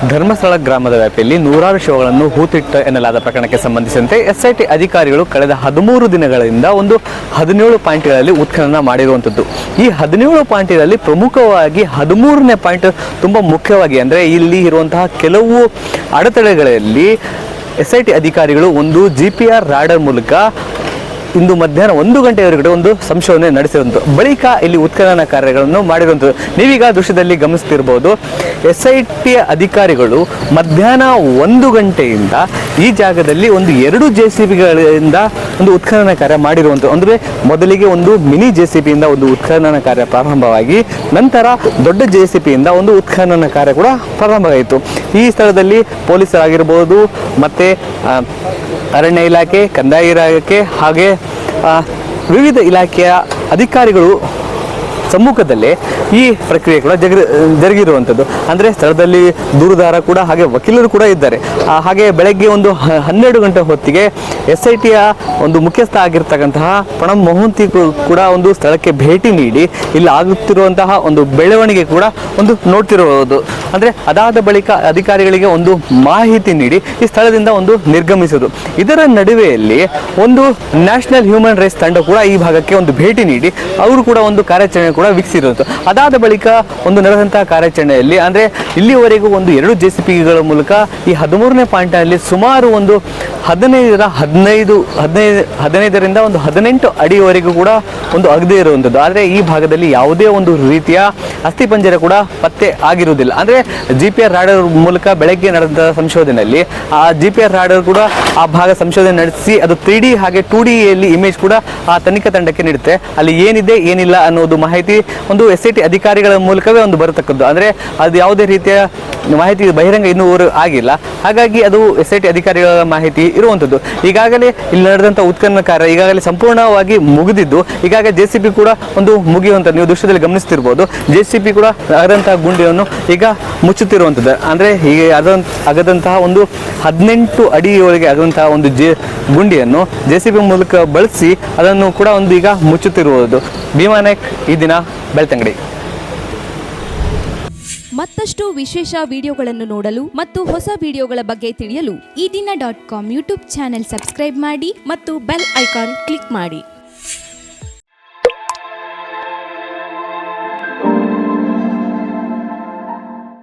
ಧರ್ಮಸ್ಥಳ ಗ್ರಾಮದ ವ್ಯಾಪ್ತಿಯಲ್ಲಿ ನೂರಾರು ಶವಗಳನ್ನು ಹೂತಿಟ್ಟ ಎನ್ನಲಾದ ಪ್ರಕರಣಕ್ಕೆ ಸಂಬಂಧಿಸಿದಂತೆ SIT ಅಧಿಕಾರಿಗಳು ಕಳೆದ 13 ದಿನಗಳಿಂದ ಒಂದು 17 ಪಾಯಿಂಟ್ಗಳಲ್ಲಿ ಉತ್ಖನನ ಮಾಡಿರುವಂಥದ್ದು. ಈ 17 ಪಾಯಿಂಟ್ಗಳಲ್ಲಿ ಪ್ರಮುಖವಾಗಿ 13ನೇ ಪಾಯಿಂಟ್ ತುಂಬ ಮುಖ್ಯವಾಗಿ ಅಂದರೆ ಇಲ್ಲಿ ಇರುವಂತಹ ಕೆಲವು ಅಡೆತಡೆಗಳಲ್ಲಿ SIT ಅಧಿಕಾರಿಗಳು ಒಂದು GPR ರಾಡರ್ ಮೂಲಕ ಇಂದು ಮಧ್ಯಾಹ್ನ 1 ಗಂಟೆಯವರೆಗೆ ಒಂದು ಸಂಶೋಧನೆ ನಡೆಸಿರುವಂಥದ್ದು. ಬಳಿಕ ಇಲ್ಲಿ ಉತ್ಖನನ ಕಾರ್ಯಗಳನ್ನು ಮಾಡಿರುವಂಥದ್ದು. ನೀವೀಗ ದೃಶ್ಯದಲ್ಲಿ ಗಮನಿಸ್ತಿರ್ಬೋದು, SIT ಅಧಿಕಾರಿಗಳು ಮಧ್ಯಾಹ್ನ 1 ಗಂಟೆಯಿಂದ ಈ ಜಾಗದಲ್ಲಿ ಒಂದು 2 JCBಗಳಿಂದ ಒಂದು ಉತ್ಖನನ ಕಾರ್ಯ ಮಾಡಿರುವಂಥದ್ದು. ಅಂದರೆ ಮೊದಲಿಗೆ ಒಂದು ಮಿನಿ JCBಯಿಂದ ಒಂದು ಉತ್ಖನನ ಕಾರ್ಯ ಪ್ರಾರಂಭವಾಗಿ ನಂತರ ದೊಡ್ಡ JCBಯಿಂದ ಒಂದು ಉತ್ಖನನ ಕಾರ್ಯ ಕೂಡ ಪ್ರಾರಂಭವಾಯಿತು. ಈ ಸ್ಥಳದಲ್ಲಿ ಪೊಲೀಸರಾಗಿರ್ಬೋದು, ಮತ್ತು ಅರಣ್ಯ ಇಲಾಖೆ, ಕಂದಾಯ ಇಲಾಖೆ ಹಾಗೆ ವಿವಿಧ ಇಲಾಖೆಯ ಅಧಿಕಾರಿಗಳು ಸಮ್ಮುಖದಲ್ಲೇ ಈ ಪ್ರಕ್ರಿಯೆ ಕೂಡ ಜರುಗಿರುವಂಥದ್ದು. ಅಂದರೆ ಸ್ಥಳದಲ್ಲಿ ದೂರುದಾರ ಕೂಡ ಹಾಗೆ ವಕೀಲರು ಕೂಡ ಇದ್ದಾರೆ. ಹಾಗೆ ಬೆಳಗ್ಗೆ ಒಂದು 12 ಗಂಟೆ ಹೊತ್ತಿಗೆ SITಯ ಒಂದು ಮುಖ್ಯಸ್ಥ ಆಗಿರ್ತಕ್ಕಂತಹ ಪ್ರಣಬ್ ಮೊಹಂತಿ ಕೂಡ ಒಂದು ಸ್ಥಳಕ್ಕೆ ಭೇಟಿ ನೀಡಿ ಇಲ್ಲಿ ಆಗುತ್ತಿರುವಂತಹ ಒಂದು ಬೆಳವಣಿಗೆ ಕೂಡ ಒಂದು ನೋಡ್ತಿರುವುದು. ಅಂದರೆ ಅದಾದ ಬಳಿಕ ಅಧಿಕಾರಿಗಳಿಗೆ ಒಂದು ಮಾಹಿತಿ ನೀಡಿ ಈ ಸ್ಥಳದಿಂದ ಒಂದು ನಿರ್ಗಮಿಸುವುದು. ಇದರ ನಡುವೆಯಲ್ಲಿ ಒಂದು ನ್ಯಾಷನಲ್ ಹ್ಯೂಮನ್ ರೈಟ್ಸ್ ತಂಡ ಕೂಡ ಈ ಭಾಗಕ್ಕೆ ಒಂದು ಭೇಟಿ ನೀಡಿ ಅವರು ಕೂಡ ಒಂದು ಕಾರ್ಯಾಚರಣೆ ಕೂಡ ವೀಕ್ಷಿಸಿರುವುದು. ಅದಾದ ಬಳಿಕ ಒಂದು ನಡೆದಂತಹ ಕಾರ್ಯಾಚರಣೆಯಲ್ಲಿ ಅಂದರೆ ಇಲ್ಲಿವರೆಗೂ ಒಂದು 2 JCBಗಳ ಮೂಲಕ ಈ 13ನೇ ಪಾಯಿಂಟ್ನಲ್ಲಿ ಸುಮಾರು ಒಂದು 15ರಿಂದ ಒಂದು 18 ಅಡಿಯವರೆಗೂ ಕೂಡ ಒಂದು ಅಗದೇ ಇರುವಂಥದ್ದು. ಆದರೆ ಈ ಭಾಗದಲ್ಲಿ ಯಾವುದೇ ಒಂದು ರೀತಿಯ ಅಸ್ಥಿಪಂಜರ ಕೂಡ ಪತ್ತೆ ಆಗಿರುವುದಿಲ್ಲ. ಅಂದರೆ GPR ರಾಡರ್ ಮೂಲಕ ಬೆಳಗ್ಗೆ ನಡೆದ ಸಂಶೋಧನೆಯಲ್ಲಿ ಆ GPR ರಾಡರ್ ಕೂಡ ಆ ಭಾಗ ಸಂಶೋಧನೆ ನಡೆಸಿ ಅದು 3D ಹಾಗೆ 2Dಯಲ್ಲಿ ಇಮೇಜ್ ಕೂಡ ಆ ತನಿಖಾ ತಂಡಕ್ಕೆ ನೀಡುತ್ತೆ. ಅಲ್ಲಿ ಏನಿದೆ ಏನಿಲ್ಲ ಅನ್ನೋದು ಮಾಹಿತಿ ಒಂದು SIT ಅಧಿಕಾರಿಗಳ ಮೂಲಕವೇ ಒಂದು ಬರತಕ್ಕದ್ದು. ಅಂದರೆ ಅದು ಯಾವುದೇ ರೀತಿಯ ಮಾಹಿತಿ ಬಹಿರಂಗ ಇನ್ನೂ ಆಗಿಲ್ಲ. ಹಾಗಾಗಿ ಅದು SIT ಅಧಿಕಾರಿಗಳ ಮಾಹಿತಿ ಇರುವಂಥದ್ದು. ಈಗಾಗಲೇ ಇಲ್ಲಿ ನಡೆದಂಥ ಉತ್ಖನನ ಕಾರ್ಯ ಈಗಾಗಲೇ ಸಂಪೂರ್ಣವಾಗಿ ಮುಗಿದಿದ್ದು ಈಗಾಗಲೇ JCB ಕೂಡ ಒಂದು ಮುಗಿಯುವಂಥ ನೀವು ದೃಶ್ಯದಲ್ಲಿ ಗಮನಿಸ್ತಿರ್ಬೋದು. JCB ಕೂಡ ಅಗದಂತಹ ಗುಂಡಿಯನ್ನು ಈಗ ಮುಚ್ಚುತ್ತಿರುವಂಥದ್ದು. ಅಂದರೆ ಹೀಗೆ ಅಗದಂತಹ ಒಂದು 18 ಅಡಿಯವರೆಗೆ ಅಗದಂತಹ ಒಂದು ಗುಂಡಿಯನ್ನು JCB ಮೂಲಕ ಬಳಸಿ ಅದನ್ನು ಕೂಡ ಒಂದು ಈಗ ಮುಚ್ಚುತ್ತಿರುವುದು. ಭೀಮಾ ನಾಯ್ಕ್, ಈ ದಿನ, ಬೆಳ್ತಂಗಡಿ. ಮತ್ತಷ್ಟು ವಿಶೇಷ ವಿಡಿಯೋಗಳನ್ನು ನೋಡಲು ಮತ್ತು ಹೊಸ ವಿಡಿಯೋಗಳ ಬಗ್ಗೆ ತಿಳಿಯಲು EDina.com ಯೂಟ್ಯೂಬ್ ಚಾನೆಲ್ ಸಬ್ಸ್ಕ್ರೈಬ್ ಮಾಡಿ ಮತ್ತು ಬೆಲ್ ಐಕಾನ್ ಕ್ಲಿಕ್ ಮಾಡಿ.